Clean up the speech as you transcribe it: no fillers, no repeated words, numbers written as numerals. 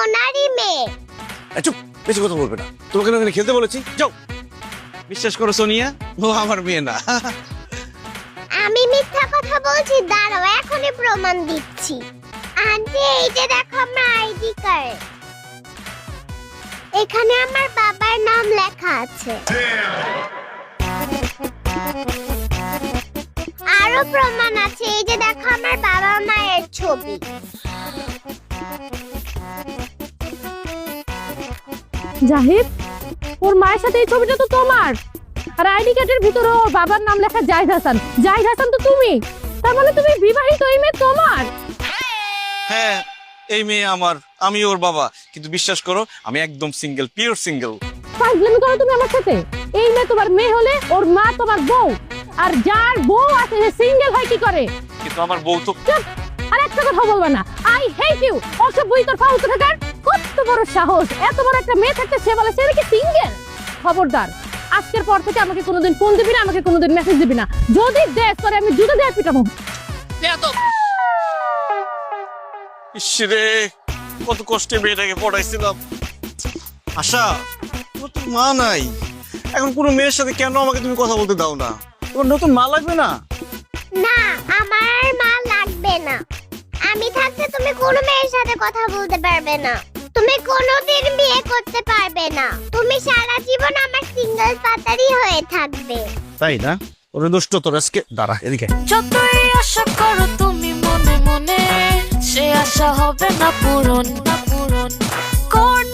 ওনারই মেয়ে। চুপ, বেশি কথা বলবে না। তোমাকে না খেলতে বলেছি, যাও। বিশ্বাস করো সোনিয়া, ও আমার মেয়ে না। আমি মিথ্যা কথা বলছি? দাঁড়াও, এখনই প্রমাণ দিচ্ছি। আন্টি, এই যে দেখো আমার আইডি কার্ড, এখানে আমার বাবার নাম লেখা আছে। আরো প্রমাণ আছে, এই যে দেখো আমার বাবা মায়ের ছবি। জাহিদ, ওর মায়ের সাথে এই ছবিটা তো তোমার, আর আইডি কার্ডের ভিতরে ওর বাবার নাম লেখা জাহিদ হাসান। জাহিদ হাসান তো তুমি, তার মানে তুমি বিবাহিত, এই মেয়ে তোমার। হ্যাঁ, এই মেয়ে আমার, আমি ওর বাবা। কিন্তু বিশ্বাস করো, আমি একদম সিঙ্গেল, পিওর সিঙ্গেল। ফাজলামি করো তুমি আমার সাথে। এই মেয়ে তোমার মেয়ে হলে ওর মা তোমার বউ, আর যার বউ আছে সে সিঙ্গেল হয় কি করে? কিন্তু আমার বউ তো। চুপ, আর একটা কথা বলবা না। I hate you. অসভ্য তোর ফালতু থাকার কত বড় সাহস, এত বড় একটা মেয়ে থাকতে সে বলে সে নাকি সিঙ্গেল। খবরদার, আজকের পর থেকে আমাকে কোনোদিন ফোন দিবি না, আমাকে কোনোদিন মেসেজ দিবি না। যদি দেশ করে আমি জুতো দিয়ে পিটাবো। ইসরে, কত কষ্টে মেয়েটাকে পড়াইছিলাম। আশা, তোমার তো মা নাই, এখন কোনো মেয়ের সাথে কেন আমাকে তুমি কথা বলতে দাও না? তোমার নতুন মা লাগবে না? না, আমার আর মা লাগবে না। আমি থাকতে তুমি কোনো মেয়ের সাথে কথা বলতে পারবে না, তুমি কোনোদিন বিয়ে করতে পারবে না, তুমি সারা জীবন আমার সিঙ্গেল পাতারই হয়ে থাকবে। তাই না? ওরে দুষ্ট তোর আজকে দাঁড়া এদিকে। যতই আশা করো তুমি মনে মনে, সে আশা হবে না পূরণ, না পূরণ। কোন